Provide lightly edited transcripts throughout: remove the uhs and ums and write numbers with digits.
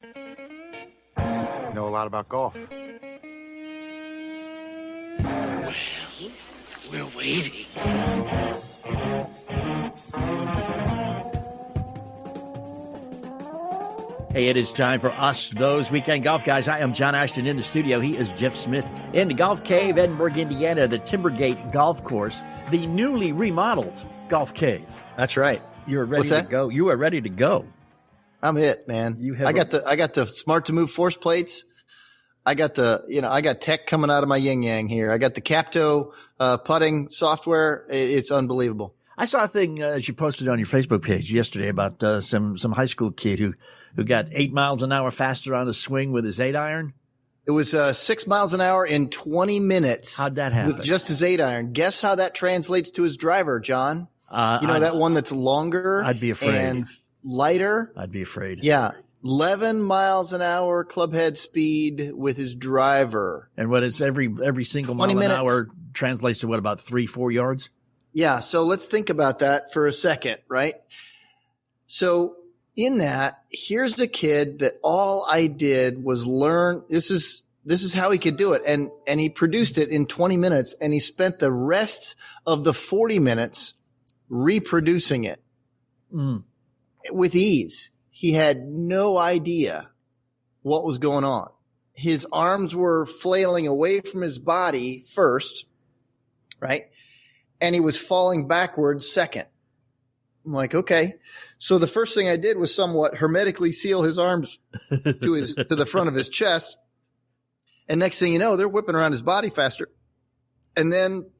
You know a lot about golf. Well, we're waiting. Hey, it is time for us, those weekend golf guys. I am John Ashton in the studio. He is Jeff Smith in the Golf Cave, Edinburgh, Indiana, the Timbergate Golf Course, the newly remodeled Golf Cave. That's right. You're ready to go. You are ready to go. I'm it, man. I got the smart to move force plates. I got tech coming out of my yin yang here. I got the Capto putting software. It's unbelievable. I saw a thing as you posted on your Facebook page yesterday about some high school kid who got 8 miles an hour faster on a swing with his 8-iron. It was 6 miles an hour in 20 minutes. How'd that happen? With just his 8-iron. Guess how that translates to his driver, John? That one that's longer. I'd be afraid. And lighter. I'd be afraid. Yeah. 11 miles an hour clubhead speed with his driver. And what is every single mile an hour translates to what, about 3-4 yards? Yeah. So let's think about that for a second, right? So in that, here's a kid that all I did was learn. This is how he could do it. And he produced it in 20 minutes, and he spent the rest of the 40 minutes reproducing it with ease. He had no idea what was going on. His arms were flailing away from his body first, right? And he was falling backwards second. I'm like, okay. So the first thing I did was somewhat hermetically seal his arms to the front of his chest. And next thing you know, they're whipping around his body faster. And then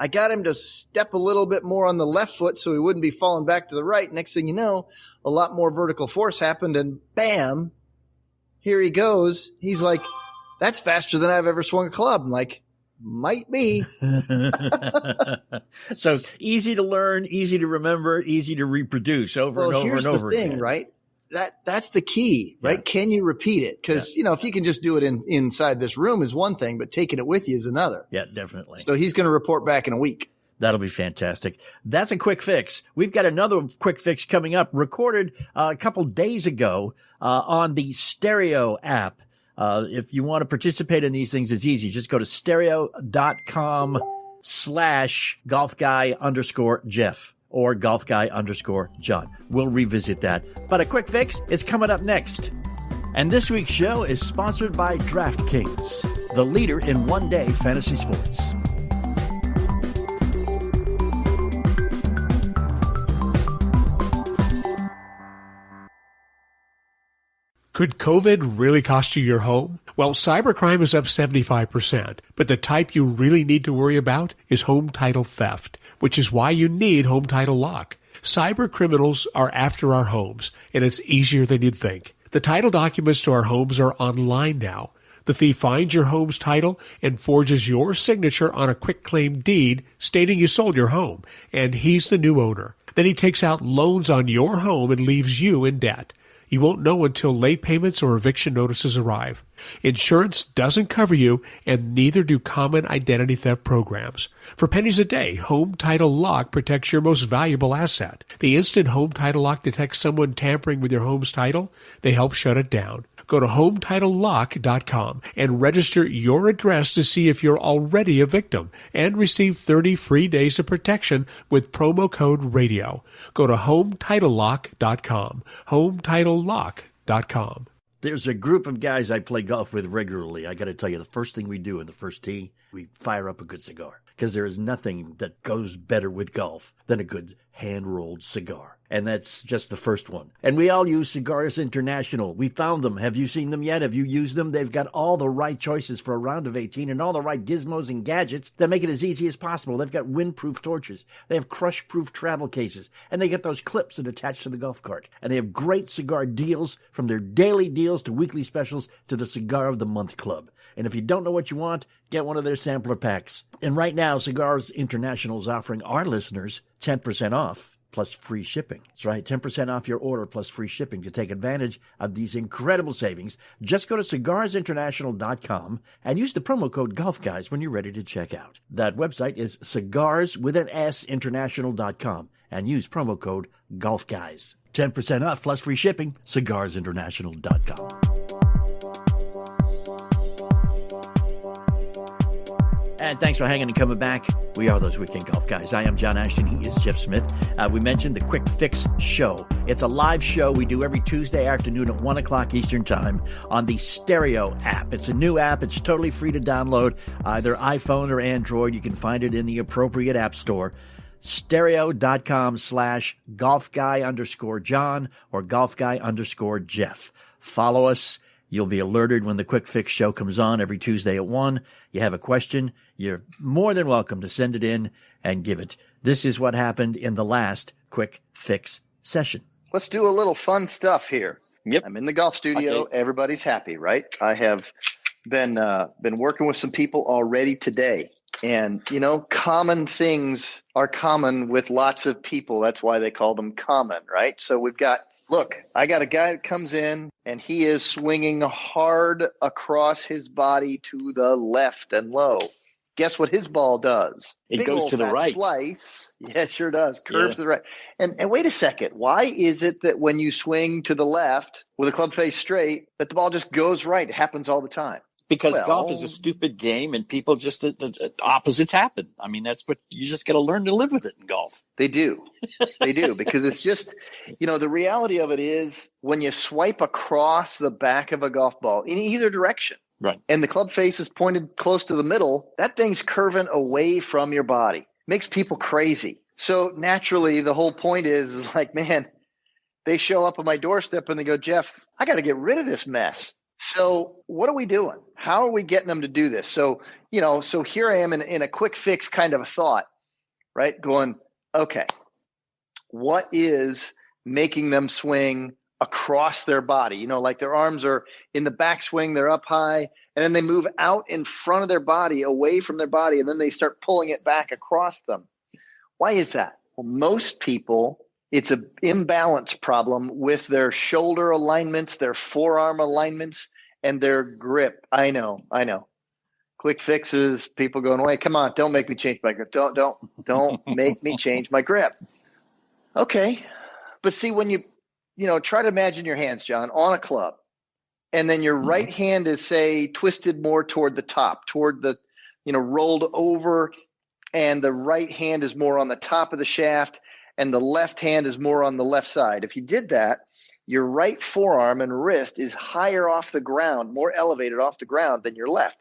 I got him to step a little bit more on the left foot so he wouldn't be falling back to the right. Next thing you know, a lot more vertical force happened, and bam, here he goes. He's like, that's faster than I've ever swung a club. I'm like, might be. So easy to learn, easy to remember, easy to reproduce over and over and over again. Here's the thing, right? That's the key, right? Yeah. Can you repeat it? Because, if you can just do it inside this room is one thing, but taking it with you is another. Yeah, definitely. So he's going to report back in a week. That'll be fantastic. That's a quick fix. We've got another quick fix coming up, recorded a couple days ago on the Stereo app. If you want to participate in these things, it's easy. Just go to stereo.com/golfguy_Jeff. or golfguy_John. We'll revisit that. But a quick fix is coming up next. And this week's show is sponsored by DraftKings, the leader in one-day fantasy sports. Could COVID really cost you your home? Well, cybercrime is up 75%, but the type you really need to worry about is home title theft, which is why you need Home Title Lock. Cyber criminals are after our homes, and it's easier than you'd think. The title documents to our homes are online now. The thief finds your home's title and forges your signature on a quitclaim deed stating you sold your home, and he's the new owner. Then he takes out loans on your home and leaves you in debt. You won't know until late payments or eviction notices arrive. Insurance doesn't cover you, and neither do common identity theft programs. For pennies a day, Home Title Lock protects your most valuable asset. The instant Home Title Lock detects someone tampering with your home's title, they help shut it down. Go to HometitleLock.com and register your address to see if you're already a victim and receive 30 free days of protection with promo code RADIO. Go to HometitleLock.com. HometitleLock.com. There's a group of guys I play golf with regularly. I got to tell you, the first thing we do in the first tee, we fire up a good cigar. Because there is nothing that goes better with golf than a good hand-rolled cigar. And that's just the first one. And we all use Cigars International. We found them. Have you seen them yet? Have you used them? They've got all the right choices for a round of 18 and all the right gizmos and gadgets that make it as easy as possible. They've got windproof torches. They have crush-proof travel cases. And they get those clips that attach to the golf cart. And they have great cigar deals, from their daily deals to weekly specials to the Cigar of the Month Club. And if you don't know what you want, get one of their sampler packs. And right now, Cigars International is offering our listeners 10% off plus free shipping. That's right, 10% off your order plus free shipping. To take advantage of these incredible savings, just go to cigarsinternational.com and use the promo code GolfGuys when you're ready to check out. That website is cigarsinternational.com and use promo code GolfGuys. 10% off plus free shipping, cigarsinternational.com. And thanks for hanging and coming back. We are those weekend golf guys. I am John Ashton. He is Jeff Smith. We mentioned the Quick Fix Show. It's a live show we do every Tuesday afternoon at 1 o'clock Eastern Time on the Stereo app. It's a new app. It's totally free to download, either iPhone or Android. You can find it in the appropriate app store. Stereo.com/golfguy_John or golfguy_Jeff. Follow us. You'll be alerted when the Quick Fix Show comes on every Tuesday at 1. You have a question, you're more than welcome to send it in and give it. This is what happened in the last Quick Fix session. Let's do a little fun stuff here. Yep. I'm in the golf studio. Okay. Everybody's happy, right? I have been working with some people already today. And, common things are common with lots of people. That's why they call them common, right? So I got a guy that comes in and he is swinging hard across his body to the left and low. Guess what his ball does? It goes to the right. Slice. Yeah, it sure does. Curves to the right. And wait a second. Why is it that when you swing to the left with a club face straight, that the ball just goes right? It happens all the time. Because golf is a stupid game and people just, opposites happen. I mean, that's what you just got to learn to live with it in golf. They do. They do. Because it's just, the reality of it is when you swipe across the back of a golf ball in either direction, right, and the club face is pointed close to the middle, that thing's curving away from your body. Makes people crazy. So naturally, the whole point is like, man, they show up on my doorstep and they go, Jeff, I got to get rid of this mess. So what are we doing? How are we getting them to do this? So, so here I am in a quick fix kind of a thought, right? Going, okay, what is making them swing across their body? Like their arms are in the backswing, they're up high, and then they move out in front of their body, away from their body, and then they start pulling it back across them. Why is that? Well, most people, it's an imbalance problem with their shoulder alignments, their forearm alignments, and their grip. I know. Quick fixes, people going, wait, come on, don't make me change my grip. Don't make me change my grip. Okay. But see, when you try to imagine your hands, John, on a club, and then your right hand is, say, twisted more toward the top, toward the, rolled over, and the right hand is more on the top of the shaft, and the left hand is more on the left side. If you did that, your right forearm and wrist is higher off the ground, more elevated off the ground than your left.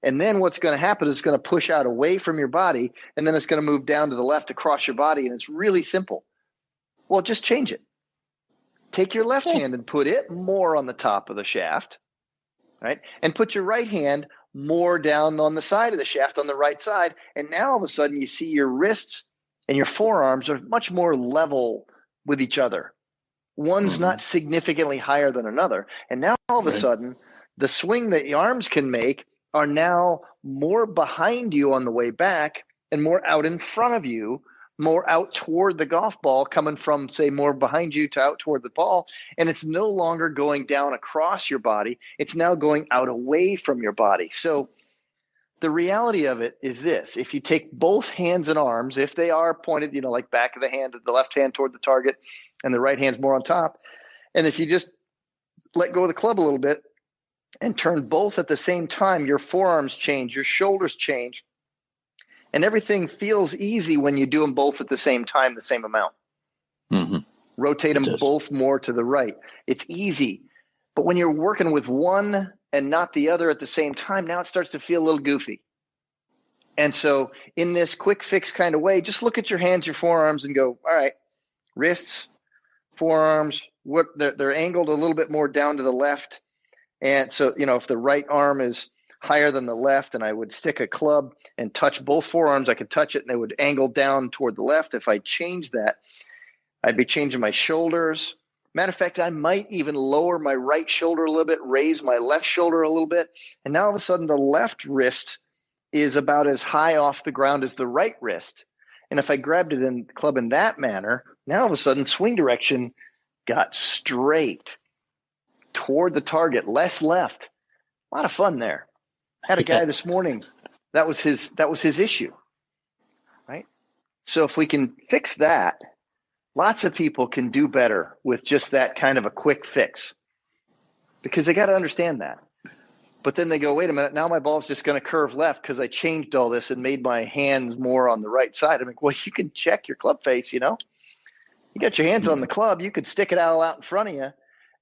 And then what's going to happen is it's going to push out away from your body, and then it's going to move down to the left across your body, and it's really simple. Well, just change it. Take your left hand and put it more on the top of the shaft, right? And put your right hand more down on the side of the shaft on the right side, and now all of a sudden you see your wrists and your forearms are much more level with each other. One's not significantly higher than another. And now all of a sudden, the swing that your arms can make are now more behind you on the way back and more out in front of you, more out toward the golf ball, coming from, say, more behind you to out toward the ball. And it's no longer going down across your body. It's now going out away from your body. So the reality of it is this: if you take both hands and arms, if they are pointed, like back of the hand, the left hand toward the target and the right hand's more on top, and if you just let go of the club a little bit and turn both at the same time, your forearms change, your shoulders change, and everything feels easy when you do them both at the same time, the same amount. Rotate them both more to the right. It's easy. But when you're working with one and not the other at the same time, now it starts to feel a little goofy. And so in this quick fix kind of way, just look at your hands, your forearms, and go, all right, wrists, forearms, they're angled a little bit more down to the left. And so, if the right arm is higher than the left, and I would stick a club and touch both forearms, I could touch it and it would angle down toward the left. If I change that, I'd be changing my shoulders. Matter of fact, I might even lower my right shoulder a little bit, raise my left shoulder a little bit. And now all of a sudden the left wrist is about as high off the ground as the right wrist. And if I grabbed it in the club in that manner, now all of a sudden swing direction got straight toward the target, less left. A lot of fun there. Had a guy this morning, that was his issue, right? So if we can fix that, Lots of people can do better with just that kind of a quick fix because they got to understand that. But then they go, wait a minute, now my ball's just going to curve left because I changed all this and made my hands more on the right side. I'm like, well, you can check your club face, you know. You got your hands on the club, you could stick it out in front of you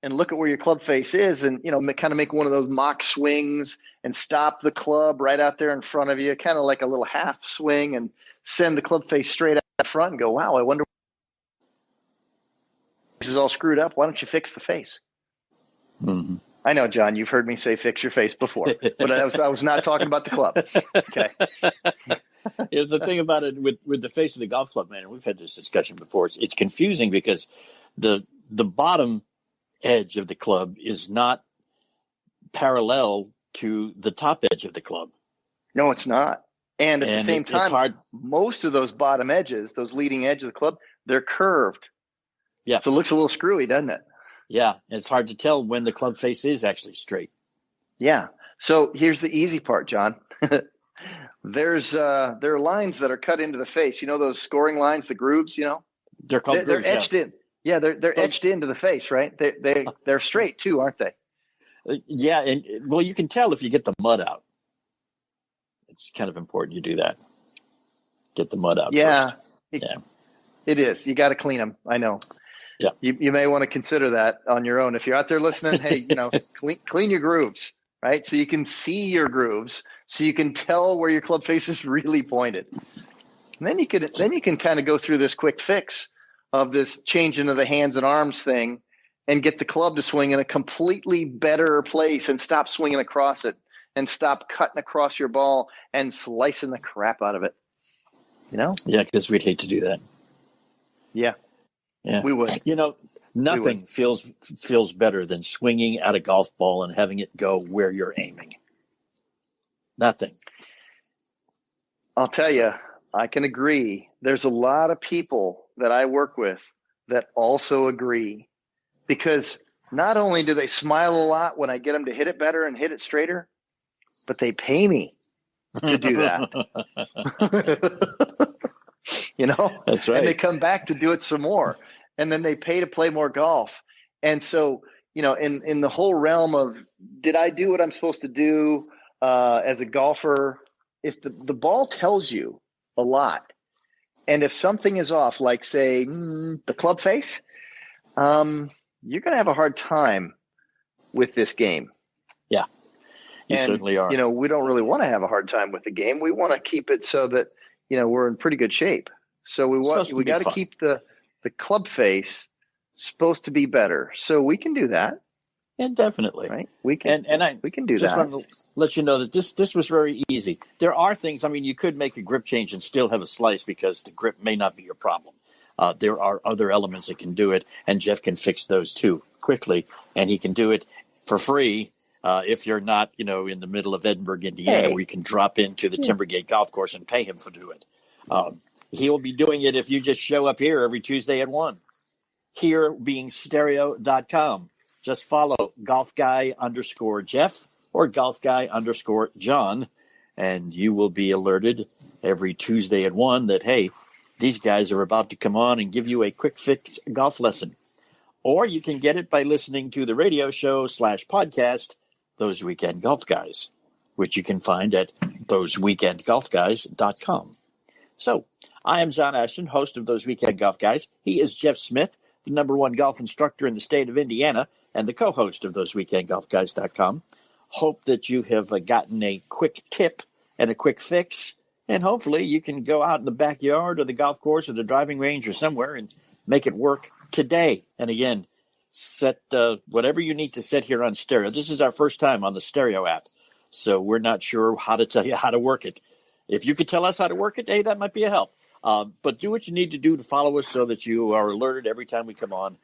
and look at where your club face is and, you know, kind of make one of those mock swings and stop the club right out there in front of you, kind of like a little half swing, and send the club face straight out front and go, wow, I wonder this is all screwed up. Why don't you fix the face? Mm-hmm. I know, John, you've heard me say fix your face before, but I was not talking about the club. Okay. The thing about it with the face of the golf club, man, and we've had this discussion before, it's confusing because the bottom edge of the club is not parallel to the top edge of the club. No, it's not. And at the same time, it's hard. Most of those bottom edges, those leading edge of the club, they're curved. Yeah. So it looks a little screwy, doesn't it? Yeah. And it's hard to tell when the club face is actually straight. Yeah. So here's the easy part, John. There are lines that are cut into the face. You know those scoring lines, the grooves, you know? They're called grooves, they're etched in. Yeah, they're etched into the face, right? They're straight too, aren't they? Yeah, and well, you can tell if you get the mud out. It's kind of important you do that. Get the mud out first. It is. You got to clean them. I know. Yeah. You may want to consider that on your own. If you're out there listening, hey, you know, clean your grooves, right? So you can see your grooves, so you can tell where your club face is really pointed. And then you can kind of go through this quick fix of this change into the hands and arms thing and get the club to swing in a completely better place and stop swinging across it and stop cutting across your ball and slicing the crap out of it. You know? Yeah, because we'd hate to do that. Yeah. Yeah. We would. You know, nothing feels better than swinging at a golf ball and having it go where you're aiming. Nothing. I'll tell you, I can agree. There's a lot of people that I work with that also agree, because not only do they smile a lot when I get them to hit it better and hit it straighter, but they pay me to do that. You know? That's right. And they come back to do it some more. And then they pay to play more golf. And so, you know, in the whole realm of, did I do what I'm supposed to do as a golfer? If the ball tells you a lot, and if something is off, like say the club face, you're going to have a hard time with this game. Yeah, you certainly are. You know, we don't really want to have a hard time with the game. We want to keep it so that, you know, we're in pretty good shape. So we got to keep the club face supposed to be better. So we can do that. And definitely. Right. We can we can do just that. Want to let you know that this was very easy. There are things, I mean, you could make a grip change and still have a slice because the grip may not be your problem. There are other elements that can do it, and Jeff can fix those too quickly, and he can do it for free if you're not, you know, in the middle of Edinburgh, Indiana, where you can drop into the Timbergate Golf Course and pay him to do it. He'll be doing it if you just show up here every Tuesday at 1. Here being stereo.com. Just follow golfguy_Jeff or golfguy_John, and you will be alerted every Tuesday at 1 that, hey, these guys are about to come on and give you a quick fix golf lesson. Or you can get it by listening to the radio show /podcast, Those Weekend Golf Guys, which you can find at thoseweekendgolfguys.com. So, I am John Ashton, host of Those Weekend Golf Guys. He is Jeff Smith, the #1 golf instructor in the state of Indiana, and the co-host of thoseweekendgolfguys.com. Hope that you have gotten a quick tip and a quick fix, and hopefully you can go out in the backyard or the golf course or the driving range or somewhere and make it work today. And again, set whatever you need to set here on stereo. This is our first time on the stereo app, so we're not sure how to tell you how to work it. If you could tell us how to work it, hey, that might be a help. But do what you need to do to follow us so that you are alerted every time we come on.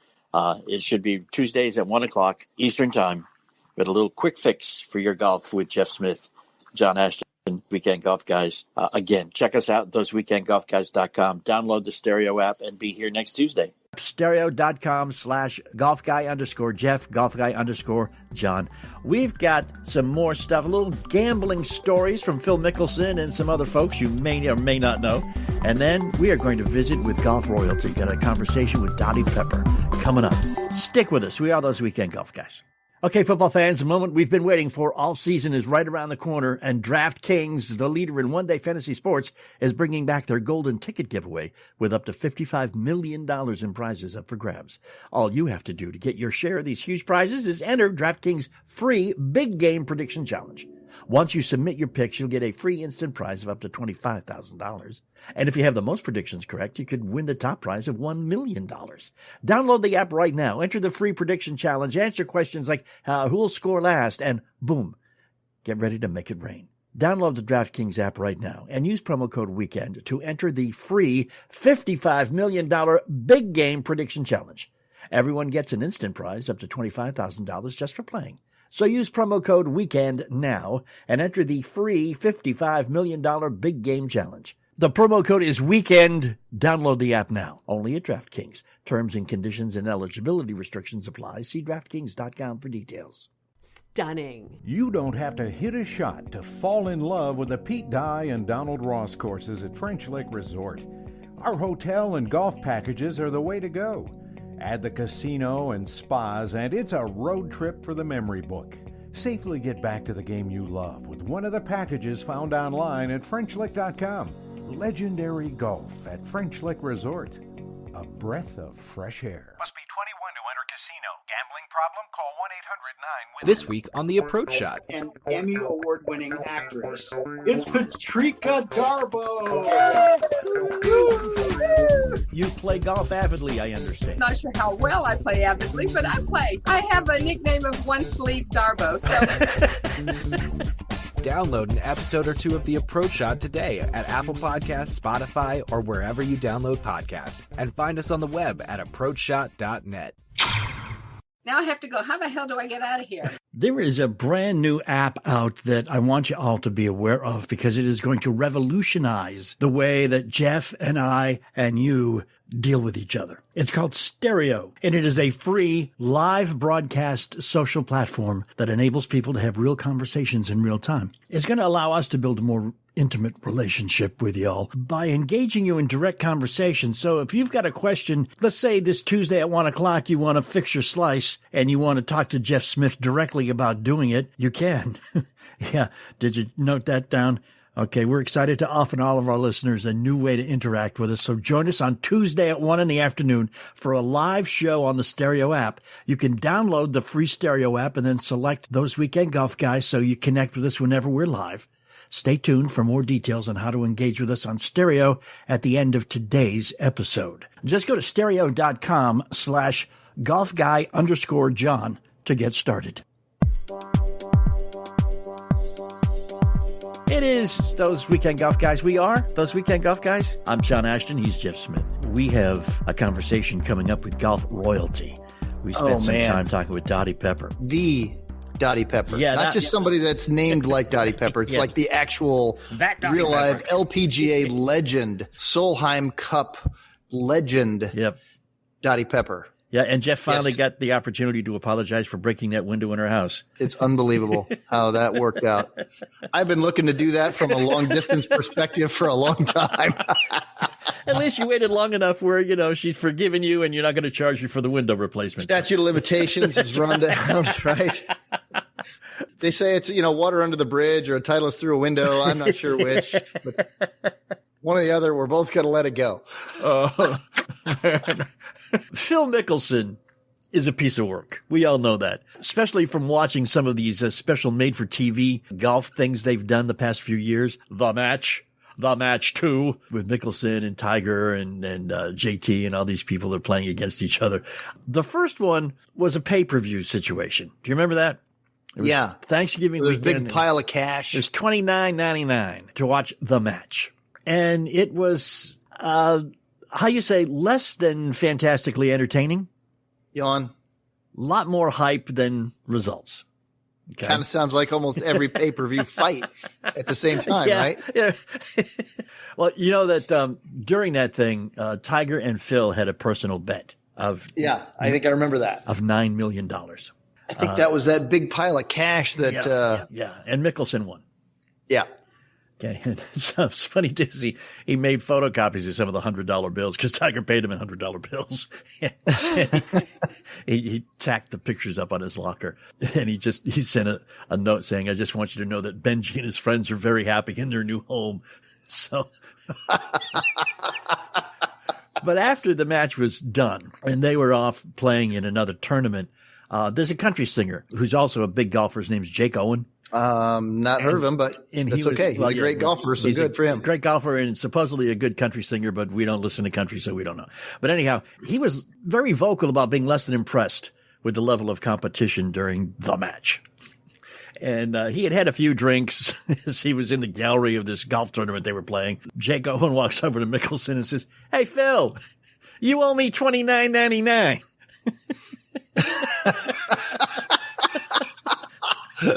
It should be Tuesdays at 1 o'clock Eastern Time with a little quick fix for your golf with Jeff Smith, John Ashton, Weekend Golf Guys. Again, check us out, thoseweekendgolfguys.com. Download the stereo app and be here next Tuesday. Stereo.com/golfguy_Jeff, golfguy_John. We've got some more stuff, a little gambling stories from Phil Mickelson and some other folks you may or may not know. And then we are going to visit with golf royalty. Got a conversation with Dottie Pepper coming up. Stick with us. We are those weekend golf guys. Okay, football fans, the moment we've been waiting for all season is right around the corner, and DraftKings, the leader in one-day fantasy sports, is bringing back their golden ticket giveaway with up to $55 million in prizes up for grabs. All you have to do to get your share of these huge prizes is enter DraftKings' free Big Game Prediction Challenge. Once you submit your picks, you'll get a free instant prize of up to $25,000. And if you have the most predictions correct, you could win the top prize of $1 million. Download the app right now. Enter the free prediction challenge. Answer questions like who'll score last, and boom, get ready to make it rain. Download the DraftKings app right now and use promo code WEEKEND to enter the free $55 million Big Game Prediction Challenge. Everyone gets an instant prize up to $25,000 just for playing. So use promo code WEEKEND now and enter the free $55 million Big Game Challenge. The promo code is WEEKEND. Download the app now. Only at DraftKings. Terms and conditions and eligibility restrictions apply. See DraftKings.com for details. Stunning. You don't have to hit a shot to fall in love with the Pete Dye and Donald Ross courses at French Lick Resort. Our hotel and golf packages are the way to go. Add the casino and spas, and it's a road trip for the memory book. Safely get back to the game you love with one of the packages found online at FrenchLick.com. Legendary golf at French Lick Resort. A breath of fresh air. Must be 21 to enter casino. Gambling problem? Call 1-800-9-WIN. This week on The Approach Shot. An Emmy Award-winning actress. It's Patrika Darbo. You play golf avidly, I understand. Not sure how well I play avidly, but I play. I have a nickname of One Sleeve Darbo. So. Download an episode or two of The Approach Shot today at Apple Podcasts, Spotify, or wherever you download podcasts. And find us on the web at approachshot.net. Now I have to go. How the hell do I get out of here? There is a brand new app out that I want you all to be aware of because it is going to revolutionize the way that Jeff and I and you deal with each other. It's called Stereo, and it is a free live broadcast social platform that enables people to have real conversations in real time. It's going to allow us to build a more intimate relationship with y'all by engaging you in direct conversation. So if you've got a question, let's say this Tuesday at 1 o'clock, you want to fix your slice and you want to talk to Jeff Smith directly about doing it, you can. Yeah. Did you note that down? Okay, we're excited to offer all of our listeners a new way to interact with us. So join us on Tuesday at 1 in the afternoon for a live show on the Stereo app. You can download the free Stereo app and then select Those Weekend Golf Guys so you connect with us whenever we're live. Stay tuned for more details on how to engage with us on Stereo at the end of today's episode. Just go to stereo.com/golfguy_John to get started. It is Those Weekend Golf Guys. We are Those Weekend Golf Guys. I'm Sean Ashton. He's Jeff Smith. We have a conversation coming up with golf royalty. We spent some time talking with Dottie Pepper. The Dottie Pepper. Yeah, not just somebody that's named like Dottie Pepper. It's like the actual real life LPGA legend, Solheim Cup legend. Yep. Dottie Pepper. Yeah, and Jeff finally got the opportunity to apologize for breaking that window in her house. It's unbelievable how that worked out. I've been looking to do that from a long distance perspective for a long time. At least you waited long enough where, you know, she's forgiven you and you're not going to charge you for the window replacement. Statute of limitations is run down, right? They say it's, you know, water under the bridge or a title is through a window. I'm not sure which. But one or the other, we're both going to let it go. Oh, Phil Mickelson is a piece of work. We all know that, especially from watching some of these special made-for-TV golf things they've done the past few years. The Match 2 with Mickelson and Tiger and JT and all these people that are playing against each other. The first one was a pay-per-view situation. Do you remember that? Yeah. Thanksgiving weekend. There's a big pile of cash. There's $29.99 to watch The Match. And it was, how you say, less than fantastically entertaining. Yawn. A lot more hype than results. Okay. Kind of sounds like almost every pay-per-view fight at the same time, right? Yeah. Well, you know that during that thing, Tiger and Phil had a personal bet. Yeah, I think I remember that. Of $9 million. I think that was that big pile of cash that. Yeah. And Mickelson won. Yeah. Okay. And so it's funny too. He made photocopies of some of the $100 bills because Tiger paid him in $100 bills. he tacked the pictures up on his locker, and he sent a note saying, "I just want you to know that Benji and his friends are very happy in their new home." So, but after the match was done and they were off playing in another tournament, there's a country singer who's also a big golfer. His name's Jake Owen. Not heard of him, but that's okay. He's a great golfer, so good for him. Great golfer and supposedly a good country singer, but we don't listen to country, so we don't know. But anyhow, he was very vocal about being less than impressed with the level of competition during the match. And he had a few drinks as he was in the gallery of this golf tournament they were playing. Jake Owen walks over to Mickelson and says, "Hey, Phil, you owe me $29.99.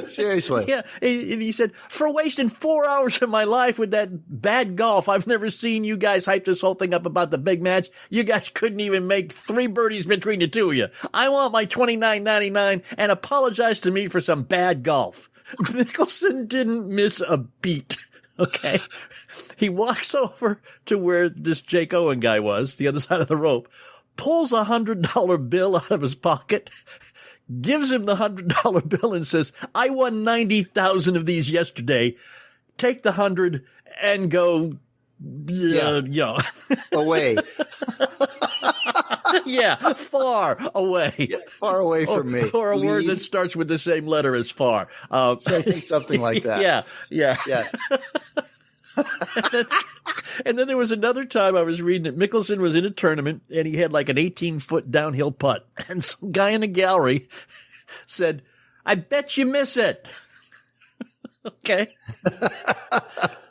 Seriously. Yeah. And he said, "For wasting 4 hours of my life with that bad golf, I've never seen you guys hype this whole thing up about the big match. You guys couldn't even make 3 birdies between the two of you. I want my $29.99 and apologize to me for some bad golf." Mickelson didn't miss a beat. Okay. He walks over to where this Jake Owen guy was, the other side of the rope, pulls a $100 bill out of his pocket, gives him the $100 bill and says, "I won 90,000 of these yesterday. Take the 100 and go, away." Yeah, far away. Yeah, far away from me. Or a word that starts with the same letter as far. Something like that. Yeah. Yes. And then there was another time I was reading that Mickelson was in a tournament and he had like an 18-foot downhill putt. And some guy in the gallery said, "I bet you miss it." Okay.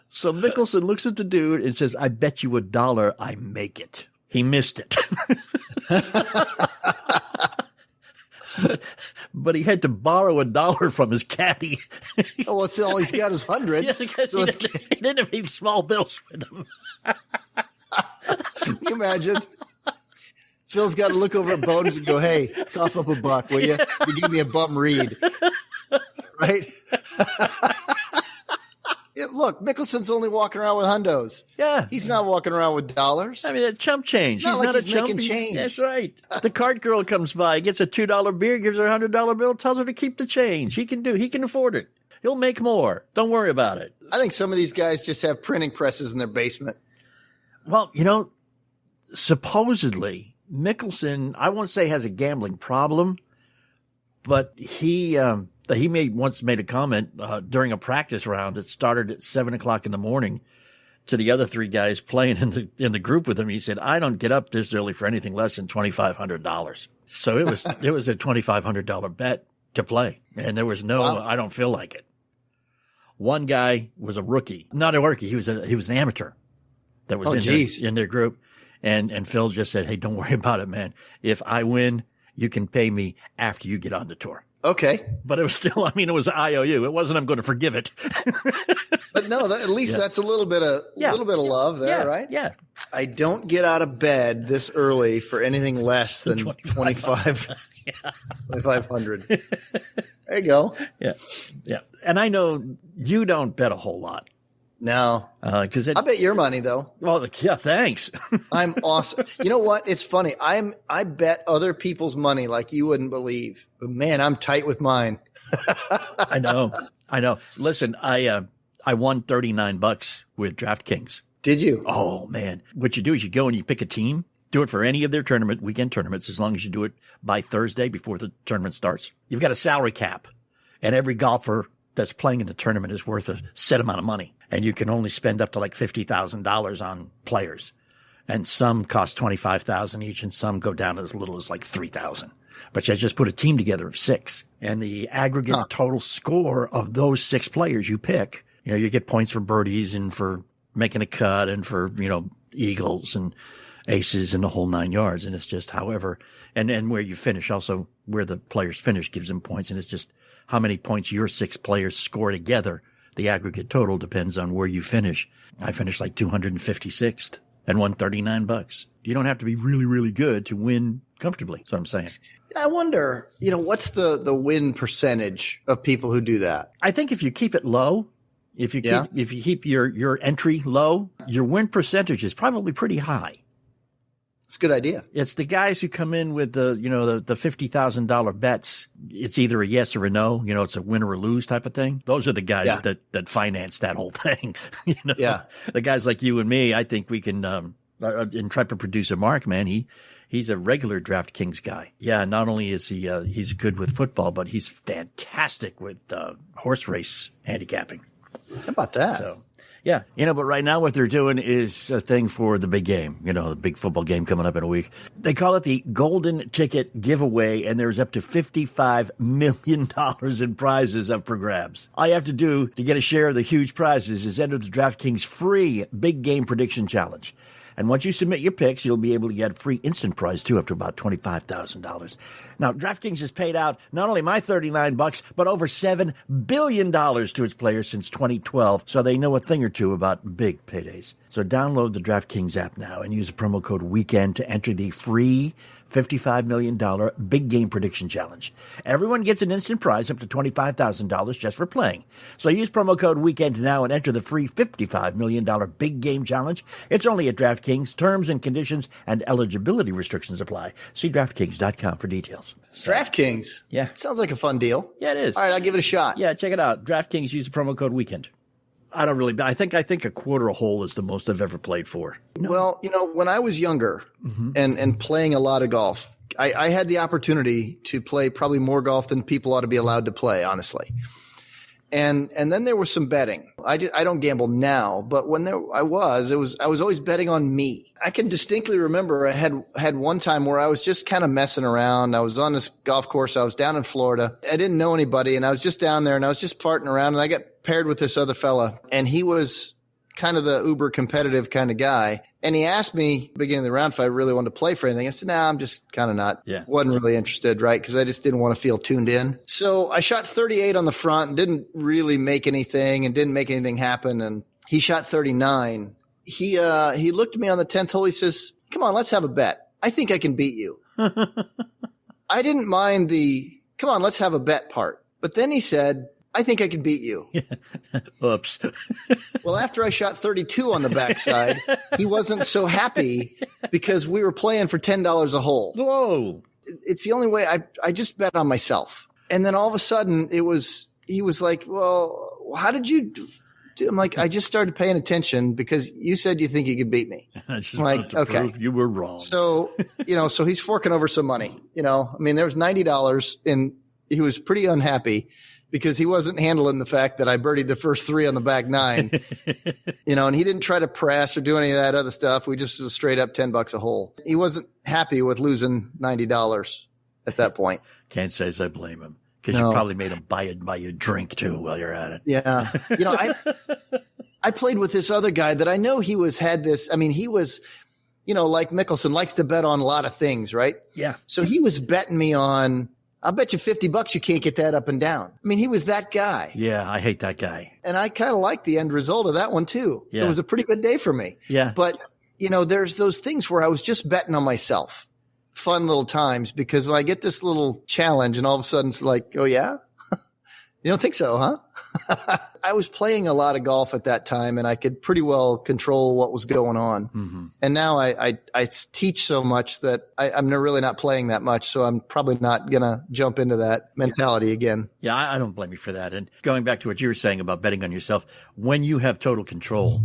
So Mickelson looks at the dude and says, "I bet you $1 I make it." He missed it. But he had to borrow $1 from his caddy. Oh, well, all he's got is hundreds. Yeah, so he didn't have any small bills with him. Can you imagine? Phil's got to look over at Bones and go, "Hey, cough up $1, will you? You give me a bum read." Right? Yeah, look, Mickelson's only walking around with hundos. Yeah. He's not walking around with dollars. I mean, that chump change. He's Not a chump. making change. That's right. The cart girl comes by, gets a $2 beer, gives her a $100 bill, tells her to keep the change. He can afford it. He'll make more. Don't worry about it. I think some of these guys just have printing presses in their basement. Well, supposedly Mickelson, I won't say has a gambling problem, but he once made a comment during a practice round that started at 7:00 in the morning to the other 3 guys playing in the group with him. He said, "I don't get up this early for anything less than $2,500. So it was a $2,500 bet to play, and there was no I don't feel like it. One guy was a rookie, not a rookie. He was an amateur that was in their group, and Phil just said, "Hey, don't worry about it, man. If I win, you can pay me after you get on the tour." Okay. But it was still, it was an IOU. It wasn't, "I'm going to forgive it." But no, at least that's a little bit of love there, right? Yeah. I don't get out of bed this early for anything less than 2,500. There you go. Yeah. Yeah. And I know you don't bet a whole lot. No. I bet your money though. Well, yeah, thanks. I'm awesome. You know what? It's funny. I bet other people's money like you wouldn't believe. But man, I'm tight with mine. I know. Listen, I won $39 with DraftKings. Did you? Oh man. What you do is you go and you pick a team. Do it for any of their weekend tournaments, as long as you do it by Thursday before the tournament starts. You've got a salary cap, and every golfer that's playing in the tournament is worth a set amount of money. And you can only spend up to like $50,000 on players. And some cost $25,000 each, and some go down as little as like $3,000. But you just put a team together of 6, and the aggregate total score of those 6 players you pick, you get points for birdies and for making a cut and for, eagles and aces and the whole 9 yards. And it's just however, and where you finish, also where the players finish gives them points. And it's just how many points your 6 players score together. The aggregate total depends on where you finish. I finished like 256th and won $39. You don't have to be really, really good to win comfortably. That's what I'm saying. I wonder, what's the win percentage of people who do that? I think if you keep it low, if you keep your entry low, your win percentage is probably pretty high. It's a good idea. It's the guys who come in with the $50,000 bets. It's either a yes or a no. It's a win or a lose type of thing. Those are the guys that finance that whole thing. Yeah. The guys like you and me, I think we can, intrepid producer Mark, man, he's a regular DraftKings guy. Yeah, not only is he's good with football, but he's fantastic with horse race handicapping. How about that? So, yeah. But right now what they're doing is a thing for the big game, the big football game coming up in a week. They call it the Golden Ticket Giveaway, and there's up to $55 million in prizes up for grabs. All you have to do to get a share of the huge prizes is enter the DraftKings free Big Game Prediction Challenge. And once you submit your picks, you'll be able to get a free instant prize, too, up to about $25,000. Now, DraftKings has paid out not only my $39, but over $7 billion to its players since 2012, so they know a thing or two about big paydays. So download the DraftKings app now and use the promo code WEEKEND to enter the free $55 million Big Game Prediction Challenge. Everyone gets an instant prize up to $25,000 just for playing. So use promo code WEEKEND now and enter the free $55 million Big Game Challenge. It's only at DraftKings. Terms and conditions and eligibility restrictions apply. See DraftKings.com for details. DraftKings? Yeah. Sounds like a fun deal. Yeah, it is. All right, I'll give it a shot. Yeah, check it out. DraftKings, use the promo code WEEKEND. I don't really. I think a quarter a hole is the most I've ever played for. No. Well, when I was younger and playing a lot of golf, I had the opportunity to play probably more golf than people ought to be allowed to play, honestly. And then there was some betting. I don't gamble now, but when I was always betting on me. I can distinctly remember I had one time where I was just kind of messing around. I was on this golf course. I was down in Florida. I didn't know anybody, and I was just down there, and I was just farting around, and I got paired with this other fella, and he was kind of the uber competitive kind of guy. And he asked me beginning of the round if I really wanted to play for anything. I said, nah, I'm just kind of not. Yeah. Wasn't really interested, right? Because I just didn't want to feel tuned in. So I shot 38 on the front and didn't really make anything and didn't make anything happen. And he shot 39. He looked at me on the 10th hole. He says, come on, let's have a bet. I think I can beat you. I didn't mind the, come on, let's have a bet part. But then he said, I think I can beat you. Oops. Well, after I shot 32 on the backside, he wasn't so happy because we were playing for $10 a hole. Whoa. It's the only way I just bet on myself. And then all of a sudden he was like, well, how did you do? I'm like, I just started paying attention because you said you think you could beat me. I just wanted to prove you were wrong. So, so he's forking over some money, there was $90 and he was pretty unhappy because he wasn't handling the fact that I birdied the first 3 on the back 9, and he didn't try to press or do any of that other stuff. We just was straight up $10 a hole. He wasn't happy with losing $90 at that point. Can't say as I blame him because you probably made him buy a drink too while you're at it. Yeah. I played with this other guy that I know he was like Mickelson likes to bet on a lot of things, right? Yeah. So he was betting me on, I'll bet you $50 you can't get that up and down. I mean, he was that guy. Yeah, I hate that guy. And I kind of like the end result of that one too. Yeah. It was a pretty good day for me. Yeah. But, there's those things where I was just betting on myself. Fun little times because when I get this little challenge and all of a sudden it's like, oh yeah? You don't think so, huh? I was playing a lot of golf at that time and I could pretty well control what was going on. Mm-hmm. And now I teach so much that I'm really not playing that much. So I'm probably not going to jump into that mentality again. Yeah, I don't blame you for that. And going back to what you were saying about betting on yourself, when you have total control,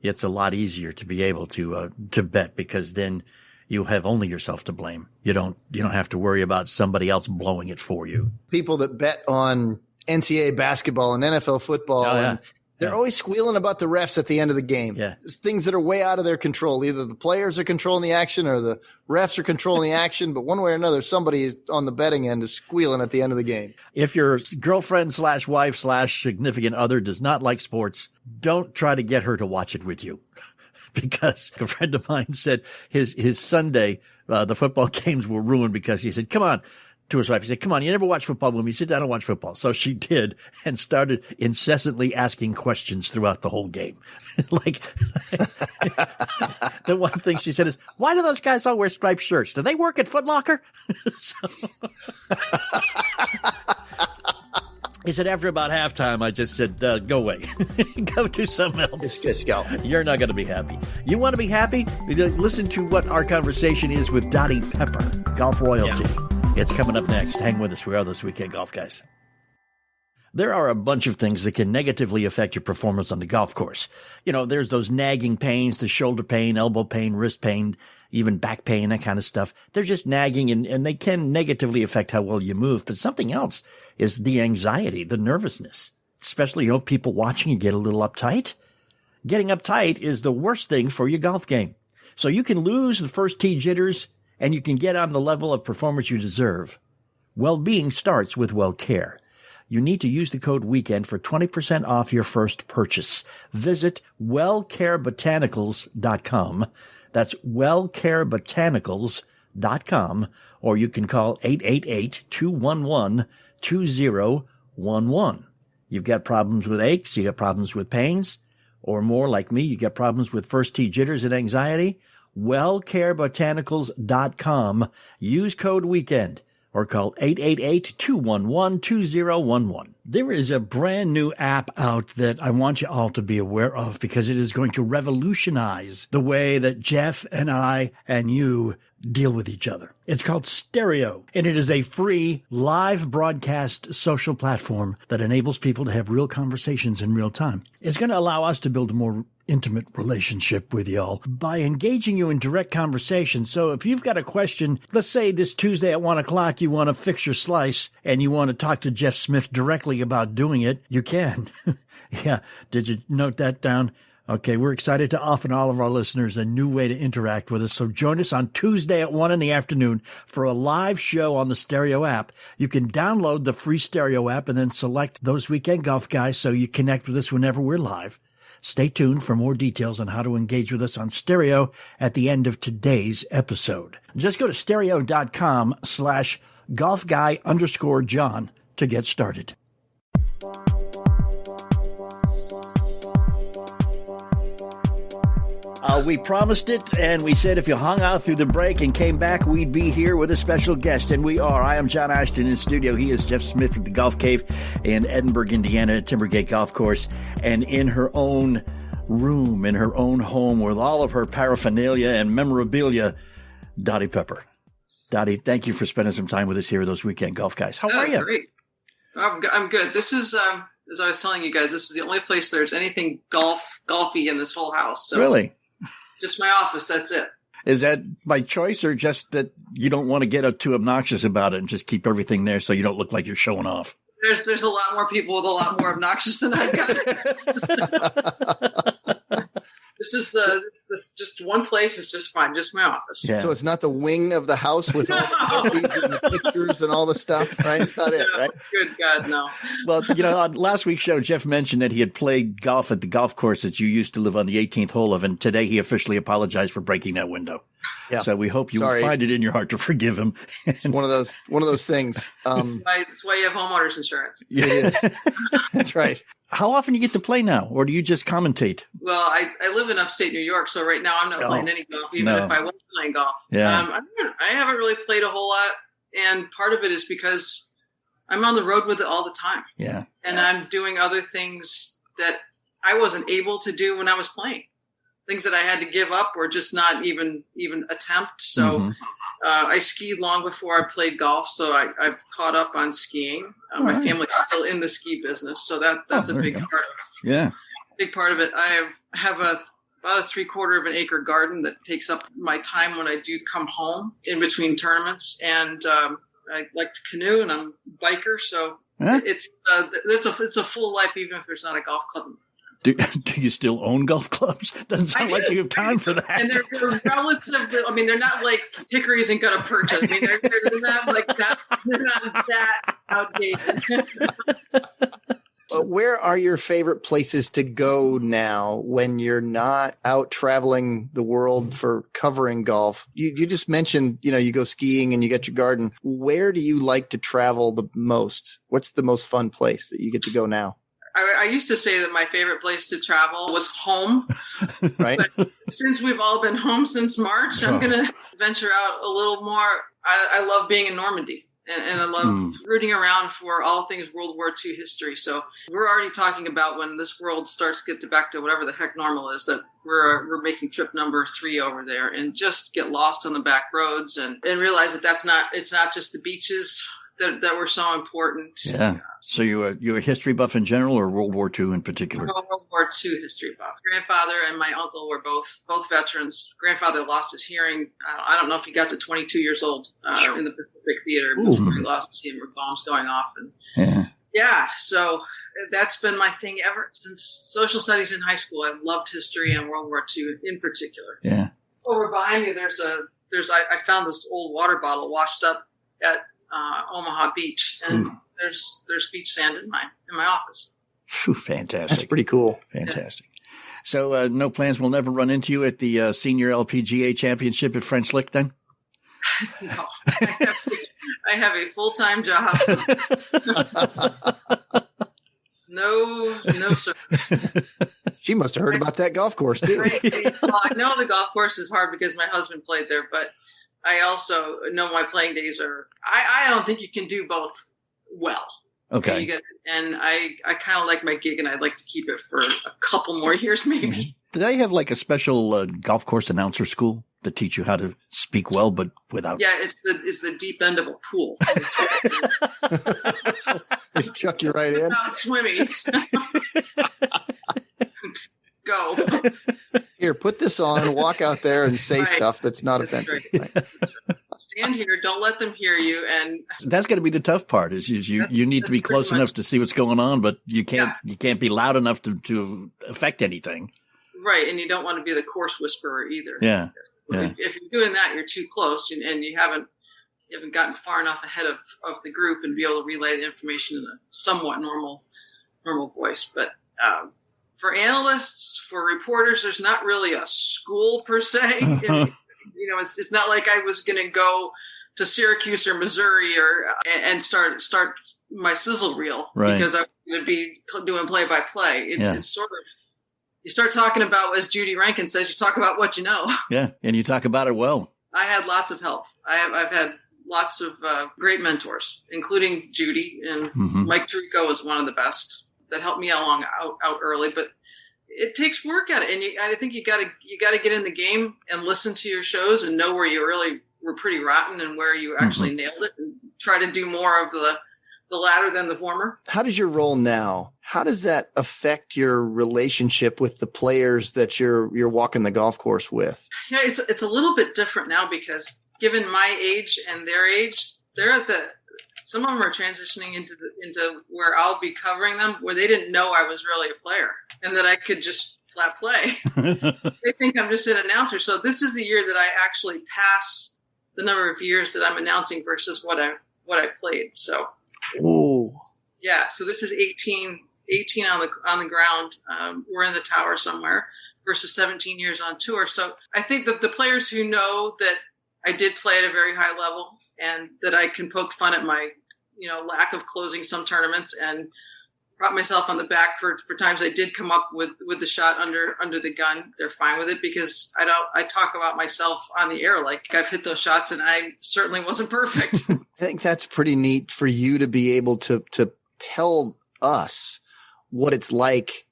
it's a lot easier to be able to bet because then you have only yourself to blame. You don't have to worry about somebody else blowing it for you. People that bet on NCAA basketball and NFL football. Oh, yeah. And they're always squealing about the refs at the end of the game. Yeah. It's things that are way out of their control. Either the players are controlling the action or the refs are controlling the action. But one way or another, somebody on the betting end is squealing at the end of the game. If your girlfriend / wife / significant other does not like sports, don't try to get her to watch it with you. Because a friend of mine said his Sunday, the football games were ruined because he said, come on, to his wife. He said, come on, you never watch football with me. Sit down and watch football. So she did and started incessantly asking questions throughout the whole game. Like, the one thing she said is, why do those guys all wear striped shirts? Do they work at Foot Locker? He said, after about halftime, I just said, go away. Go do something else. Just go. You're not going to be happy. You want to be happy? Listen to what our conversation is with Dottie Pepper, golf royalty. Yeah. It's coming up next. Hang with us. We are those weekend golf guys. There are a bunch of things that can negatively affect your performance on the golf course. You know, there's those nagging pains, the shoulder pain, elbow pain, wrist pain, even back pain, that kind of stuff. They're just nagging and they can negatively affect how well you move. But something else is the anxiety, the nervousness, especially, you know, people watching you get a little uptight. Getting uptight is the worst thing for your golf game. So you can lose the first tee jitters and you can get on the level of performance you deserve. Well-being starts with well-care. You need to use the code WEEKEND for 20% off your first purchase. Visit wellcarebotanicals.com. That's wellcarebotanicals.com, or you can call 888-211-2011. You've got problems with aches, you got problems with pains, or more like me, you got problems with first tee jitters and anxiety. Wellcarebotanicals.com. Use code WEEKEND. Or call 888-211-2011. There is a brand new app out that I want you all to be aware of because it is going to revolutionize the way that Jeff and I and you deal with each other. It's called Stereo, and it is a free live broadcast social platform that enables people to have real conversations in real time. It's going to allow us to build a more intimate relationship with y'all by engaging you in direct conversation. So if you've got a question, let's say this Tuesday at 1 o'clock, you want to fix your slice and you want to talk to Jeff Smith directly about doing it, you can. Yeah. Did you note that down? Okay. We're excited to offer all of our listeners a new way to interact with us. So join us on Tuesday at 1 in the afternoon for a live show on the Stereo app. You can download the free Stereo app and then select those weekend golf guys so you connect with us whenever we're live. Stay tuned for more details on how to engage with us on Stereo at the end of today's episode. Just go to stereo.com/golfguy_John to get started. We promised it, and we said if you hung out through the break and came back, we'd be here with a special guest, and we are. I am John Ashton in studio. He is Jeff Smith at the Golf Cave in Edinburgh, Indiana, at Timbergate Golf Course, and in her own room, in her own home, with all of her paraphernalia and memorabilia, Dottie Pepper. Dottie, thank you for spending some time with us here at those weekend golf guys. How are you? Great. I'm good. This is, as I was telling you guys, this is the only place there's anything golfy in this whole house. So. Really? Just my office, that's it. Is that by choice or just that you don't want to get too obnoxious about it and just keep everything there so you don't look like you're showing off? There's a lot more people with a lot more obnoxious than I got. This is this just one place is just fine, just my office. Yeah. So it's not the wing of the house with all the pictures and all the stuff, right? It's not it, right? Good God, no. Well, you know, on last week's show, Jeff mentioned that he had played golf at the golf course that you used to live on the 18th hole of, and today he officially apologized for breaking that window. Yeah. So we hope you find it in your heart to forgive him. It's one of those things. That's why you have homeowners insurance. Yeah. It is. That's right. How often do you get to play now, or do you just commentate? Well, I live in upstate New York, so right now I'm not playing any golf, even if I was playing golf. Yeah. I haven't really played a whole lot, and part of it is because I'm on the road with it all the time. Yeah. And I'm doing other things that I wasn't able to do when I was playing. Things that I had to give up or just not even attempt. So I skied long before I played golf, so I've caught up on skiing. My family's still in the ski business, so that's a big part of it. Yeah. Big part of it. I have about a 3/4 of an acre garden that takes up my time when I do come home in between tournaments. And I like to canoe, and I'm a biker, so it's a full life, even if there's not a golf club. Do you still own golf clubs? Doesn't sound like you have time for that. And they're relative. I mean, they're not like hickories and gutta percha. I mean, they're not like that. They're not that outdated. where are your favorite places to go now when you're not out traveling the world for covering golf? You just mentioned, you go skiing and you got your garden. Where do you like to travel the most? What's the most fun place that you get to go now? I used to say that my favorite place to travel was home. Right. But since we've all been home since March, I'm going to venture out a little more. I love being in Normandy. And I love rooting around for all things World War II history. So we're already talking about when this world starts to get back to whatever the heck normal is, that we're making trip number 3 over there and just get lost on the back roads and realize that it's not just the beaches that were so important. Yeah. So you a history buff in general or World War II in particular? I'm a World War II history buff. Grandfather and my uncle were both veterans. Grandfather lost his hearing. I don't know if he got to 22 years old in the Pacific Theater before he lost his hearing with bombs going off. And so that's been my thing ever since social studies in high school. I loved history and World War II in particular. Yeah. Over behind me, I found this old water bottle washed up at Omaha Beach, and there's beach sand in my office. Phew, fantastic. That's pretty cool. Fantastic. Yeah. So no plans, we'll never run into you at the Senior LPGA Championship at French Lick then? No. I have a full-time job. No, sir. She must have heard about that golf course too. Well, I know the golf course is hard because my husband played there, but I also know my playing days are. I don't think you can do both well. Okay. And I kind of like my gig, and I'd like to keep it for a couple more years, maybe. Do they have like a special golf course announcer school to teach you how to speak well, but without? Yeah, it's the deep end of a pool. They chuck you right in. Without swimming. Go. Here, put this on, walk out there and say stuff that's not offensive. Right. Stand here, don't let them hear you. And that's going to be the tough part is you need to be close enough to see what's going on, but you can't be loud enough to affect anything. Right. And you don't want to be the coarse whisperer either. Yeah. If you're doing that, you're too close and you haven't gotten far enough ahead of the group and be able to relay the information in a somewhat normal voice. But, for analysts, for reporters, there's not really a school per se. It's not like I was going to go to Syracuse or Missouri and start my sizzle reel because I was going to be doing play-by-play. It's sort of, you start talking about, as Judy Rankin says, you talk about what you know. Yeah, and you talk about it well. I had lots of help. I've had lots of great mentors, including Judy, and Mike Tirico was one of the best that helped me along out early, but it takes work at it. And I think you got to get in the game and listen to your shows and know where you really were pretty rotten and where you actually nailed it, and try to do more of the latter than the former. How does your role now? How does that affect your relationship with the players that you're walking the golf course with? Yeah, it's a little bit different now because given my age and their age, some of them are transitioning into where I'll be covering them, where they didn't know I was really a player and that I could just flat play. They think I'm just an announcer. So this is the year that I actually pass the number of years that I'm announcing versus what I played. So, yeah. So this is 18 on the ground. We're in the tower somewhere versus 17 years on tour. So I think that the players who know that I did play at a very high level and that I can poke fun at my, lack of closing some tournaments and prop myself on the back for times I did come up with the shot under the gun. They're fine with it because I talk about myself on the air like I've hit those shots and I certainly wasn't perfect. I think that's pretty neat for you to be able to tell us what it's like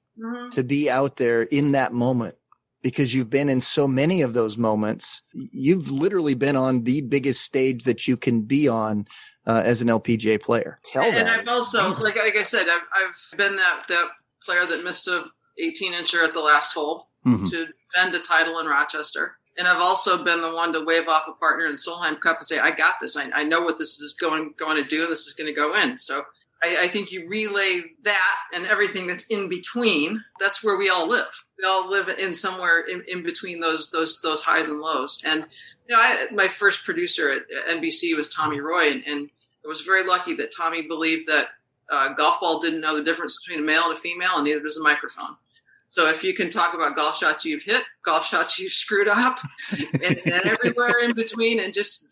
to be out there in that moment. Because you've been in so many of those moments. You've literally been on the biggest stage that you can be on as an LPGA player. And I've also, like I said, I've been that player that missed a 18-incher at the last hole to defend a title in Rochester. And I've also been the one to wave off a partner in the Solheim Cup and say, I got this. I know what this is going to do, and this is going to go in. So I think you relay that and everything that's in between. That's where we all live. We all live in somewhere in between those highs and lows. And my first producer at NBC was Tommy Roy, and I was very lucky that Tommy believed that golf ball didn't know the difference between a male and a female, and neither does a microphone. So if you can talk about golf shots you've hit, golf shots you've screwed up, and everywhere in between, and just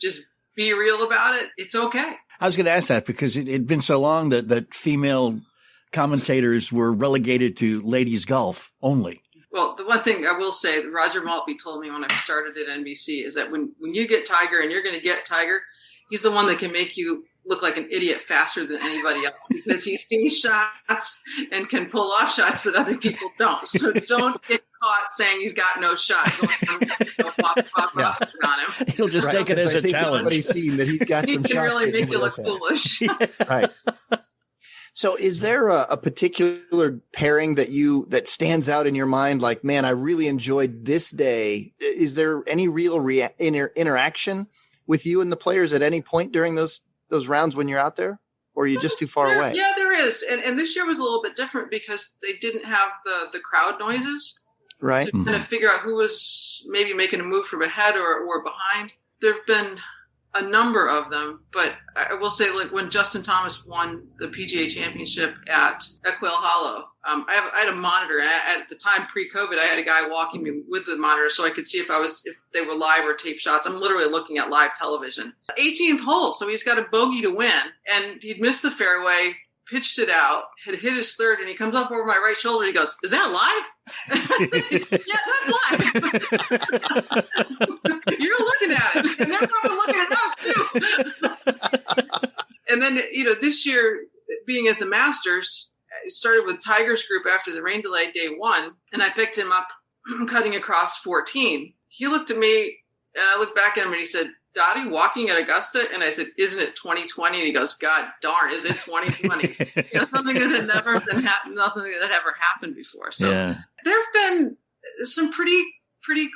be real about it, it's okay. I was going to ask that because it'd been so long that female commentators were relegated to ladies golf only. Well, the one thing I will say that Roger Maltby told me when I started at NBC is that when you get Tiger, and you're going to get Tiger, he's the one that can make you look like an idiot faster than anybody else because he sees shots and can pull off shots that other people don't. So don't get caught saying he's got no shot. Yeah. On him. He'll just take it as a challenge. Everybody's seen that he's got some He can shots. really that make you look has. foolish. Right. So is there a particular pairing that stands out in your mind? Like, man, I really enjoyed this day. Is there any real interaction with you and the players at any point during those rounds when you're out there? Or are you just too far away? Yeah, there is. And this year was a little bit different because they didn't have the crowd noises. Right. To kind of figure out who was maybe making a move from ahead or behind. There have been a number of them, but I will say, like when Justin Thomas won the PGA Championship at Quail Hollow, I had a monitor, and at the time pre-COVID, I had a guy walking me with the monitor so I could see if they were live or tape shots. I'm literally looking at live television. 18th hole, so he's got a bogey to win, and he'd missed the fairway, pitched it out, had hit his third, and he comes up over my right shoulder. And he goes, "Is that live?" Yeah, that's live. You're looking at it, and they're probably looking at us too. And then, this year, being at the Masters, it started with Tiger's group after the rain delay day one, and I picked him up cutting across 14. He looked at me, and I looked back at him, and he said, "Dottie, walking at Augusta?" And I said, "Isn't it 2020?" And he goes, "God darn, is it 2020?" Something that had never nothing that had ever happened before. So there have been some pretty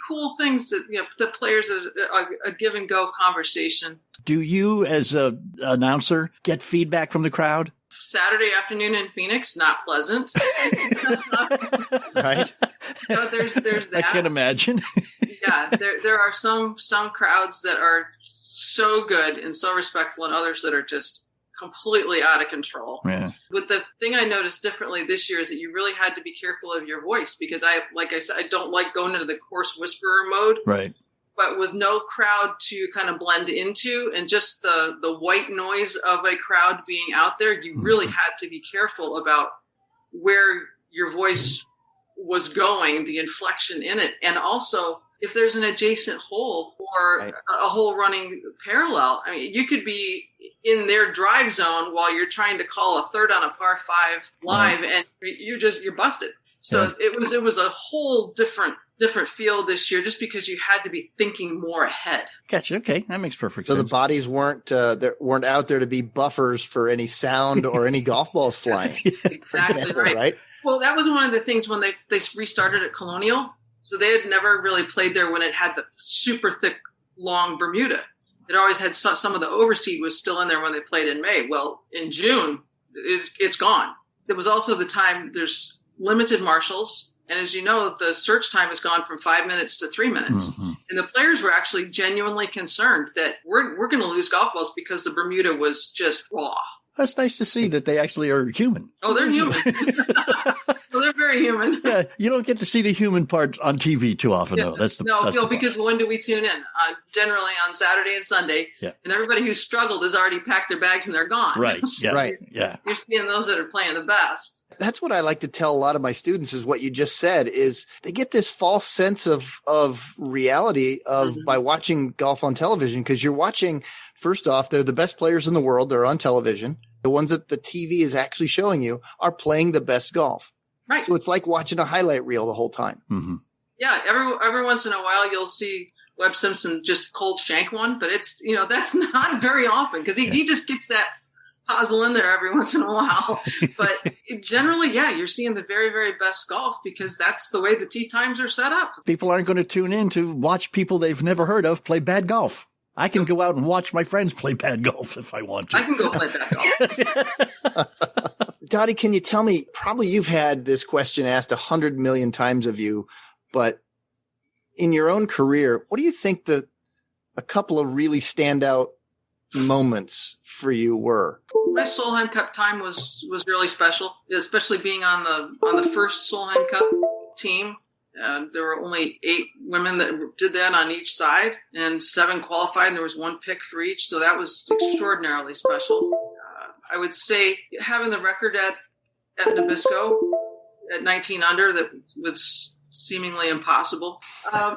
cool things that the players a give and go conversation. Do you, as an announcer, get feedback from the crowd? Saturday afternoon in Phoenix, not pleasant. Right. So there's that. I can imagine. Yeah, there are some crowds that are so good and so respectful, and others that are just completely out of control. Yeah. But the thing I noticed differently this year is that you really had to be careful of your voice because like I said, I don't like going into the coarse whisperer mode. Right. But with no crowd to kind of blend into and just the white noise of a crowd being out there, you really had to be careful about where your voice was going, the inflection in it. And also, if there's an adjacent hole or a hole running parallel, I mean, you could be in their drive zone while you're trying to call a third on a par 5 live, and you're busted. So it was a whole different feel this year, just because you had to be thinking more ahead. Gotcha. Okay, that makes perfect sense. So the bodies weren't out there to be buffers for any sound or any golf balls flying. Exactly example, right. Well, that was one of the things when they restarted at Colonial. So they had never really played there when it had the super thick, long Bermuda. It always had some of the overseed was still in there when they played in May. Well, in June, it's gone. It was also the time there's limited marshals. And as you know, the search time has gone from 5 minutes to 3 minutes. Mm-hmm. And the players were actually genuinely concerned that we're going to lose golf balls because the Bermuda was just raw. That's nice to see that they actually are human. Oh, they're human. Well, they're very human. Yeah, you don't get to see the human part on TV too often, though. That's because when do we tune in? Generally on Saturday and Sunday. Yeah. And everybody who struggled has already packed their bags and they're gone. Right. So right. Yeah. You're seeing those that are playing the best. That's what I like to tell a lot of my students is what you just said is they get this false sense of reality by watching golf on television, because you're watching, first off, they're the best players in the world. They're on television. The ones that the TV is actually showing you are playing the best golf. Right. So it's like watching a highlight reel the whole time. Mm-hmm. Yeah. Every once in a while, you'll see Webb Simpson just cold shank one, but it's, that's not very often because he just gets that puzzle in there every once in a while. But generally, you're seeing the very, very best golf because that's the way the tee times are set up. People aren't going to tune in to watch people they've never heard of play bad golf. I can go out and watch my friends play bad golf if I want to. I can go play bad golf. Dottie, can you tell me, probably you've had this question asked 100 million times of you, but in your own career, what do you think a couple of really standout moments for you were? My Solheim Cup time was really special, especially being on the first Solheim Cup team. There were only 8 women that did that on each side, and 7 qualified, and there was 1 pick for each. So that was extraordinarily special. I would say having the record at Nabisco at 19 under, that was seemingly impossible.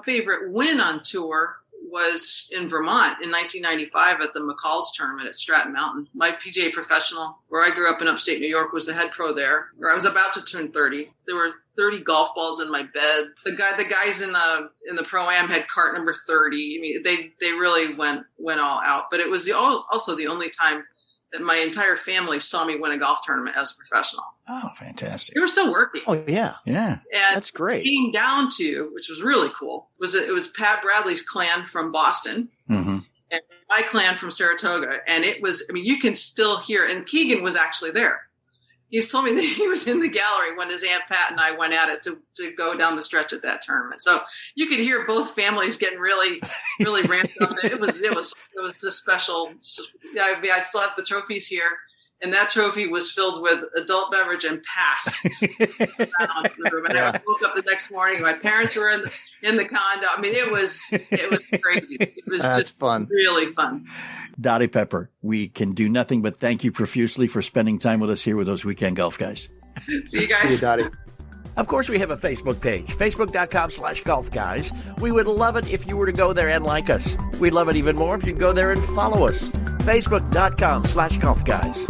Favorite win on tour was in Vermont in 1995 at the McCall's tournament at Stratton Mountain. My PGA professional, where I grew up in upstate New York, was the head pro there, where I was about to turn 30. There were 30 golf balls in my bed. The guys in the Pro-Am had cart number 30. I mean, they really went all out. But it was also the only time that my entire family saw me win a golf tournament as a professional. Oh, fantastic. They were still working. Oh, yeah. Yeah. And that's great. It came down to, which was really cool, it was Pat Bradley's clan from Boston Mm-hmm. and my clan from Saratoga. And it was, I mean, you can still hear, and Keegan was actually there. He's told me that he was in the gallery when his Aunt Pat and I went at it to go down the stretch at that tournament. So you could hear both families getting really, really ramped up. It was a special. I mean, I still have the trophies here, and that trophy was filled with adult beverage and passed around the room. And I woke up the next morning. My parents were in the condo. I mean, it was crazy. It was just fun. Really fun. Dottie Pepper, we can do nothing but thank you profusely for spending time with us here with those Weekend Golf Guys. See you guys. See you, Dottie. Of course, we have a Facebook page, facebook.com/Golf Guys. We would love it if you were to go there and like us. We'd love it even more if you'd go there and follow us, facebook.com/Golf Guys.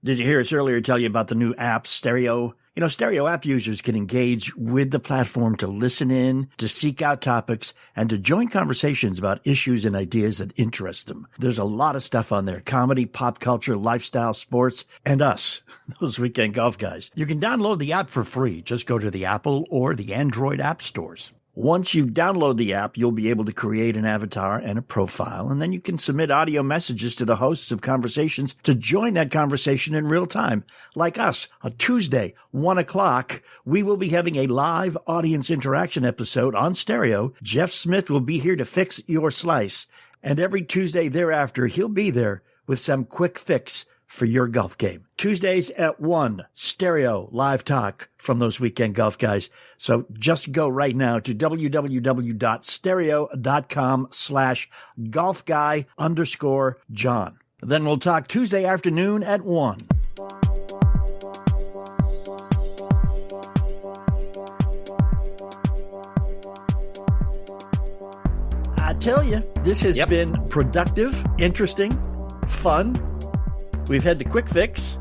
Did you hear us earlier tell you about the new app, Stereo? You know, Stereo app users can engage with the platform to listen in, to seek out topics, and to join conversations about issues and ideas that interest them. There's a lot of stuff on there: comedy, pop culture, lifestyle, sports, and us, those Weekend Golf Guys. You can download the app for free. Just go to the Apple or the Android app stores. Once you download the app, you'll be able to create an avatar and a profile, and then you can submit audio messages to the hosts of conversations to join that conversation in real time. Like us, a Tuesday, 1 o'clock, we will be having a live audience interaction episode on Stereo. Jeff Smith will be here to fix your slice, and every Tuesday thereafter, he'll be there with some quick fix for your golf game. Tuesdays at 1, Stereo live talk from those Weekend Golf Guys. So just go right now to www.stereo.com/golfguy_John. Then we'll talk Tuesday afternoon at 1. I tell you, this has been productive, interesting, fun. We've had the quick fix.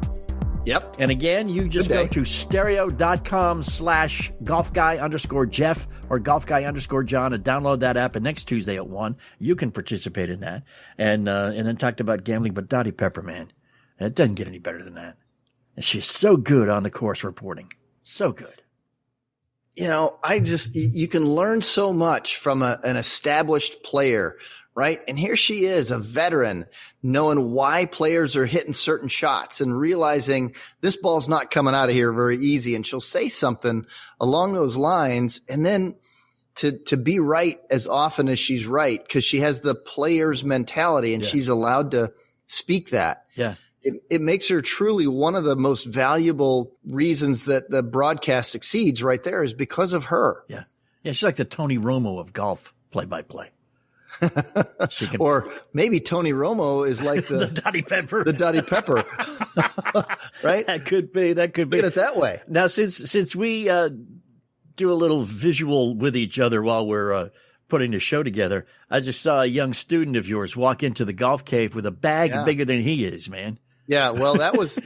Yep. And again, you just go to stereo.com/golfguy_Jeff or golfguy_John and download that app. And next Tuesday at 1, you can participate in that. And then talked about gambling. But Dottie Pepper, man, it doesn't get any better than that. And she's so good on the course reporting. So good. You know, you can learn so much from an established player, right? And here she is, a veteran, knowing why players are hitting certain shots and realizing this ball's not coming out of here very easy. And she'll say something along those lines, and then to be right as often as she's right, because she has the player's mentality and she's allowed to speak that. Yeah. It makes her truly one of the most valuable reasons that the broadcast succeeds right there, is because of her. Yeah. Yeah. She's like the Tony Romo of golf play-by-play. Or maybe Tony Romo is like the Dottie Pepper. The Dottie Pepper. Right? That could be. Look at it that way. Now, since we do a little visual with each other while we're putting the show together, I just saw a young student of yours walk into the golf cave with a bag bigger than he is, man. Yeah, well, that was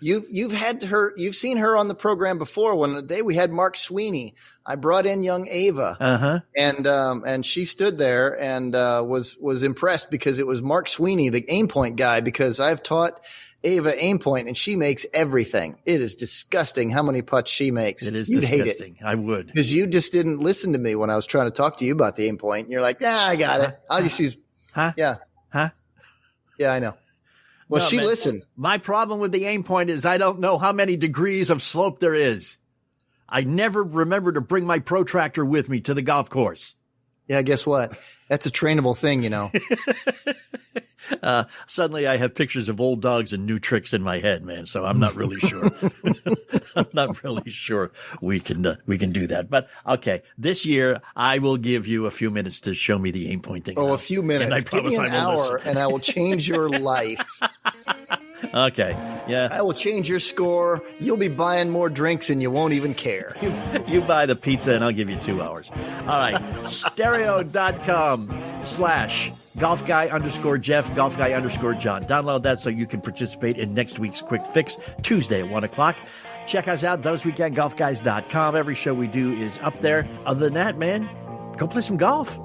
you've seen her on the program before. When the day we had Mark Sweeney, I brought in young Ava, and she stood there and was impressed because it was Mark Sweeney, the aim point guy. Because I've taught Ava aim point, and she makes everything. It is disgusting how many putts she makes. It is You'd disgusting. Hate it. I would, because you just didn't listen to me when I was trying to talk to you about the aim point. And you're like, yeah, I got it. I'll just use. Yeah. Yeah, I know. Well, no, she man, listened. My problem with the aim point is I don't know how many degrees of slope there is. I never remember to bring my protractor with me to the golf course. Yeah, guess what? That's a trainable thing, you know. Suddenly I have pictures of old dogs and new tricks in my head, man. So I'm not really sure. I'm not really sure we can do that. But okay, this year I will give you a few minutes to show me the aim point thing. Oh, a few minutes. And I Give me an hour and I will change your life. Okay. Yeah. I will change your score. You'll be buying more drinks and you won't even care. You buy the pizza and I'll give you 2 hours. All right. stereo.com/golfguy_Jeff, golfguy_John. Download that so you can participate in next week's Quick Fix Tuesday at 1 o'clock. Check us out, thoseweekendgolfguys.com. Every show we do is up there. Other than that, man, go play some golf.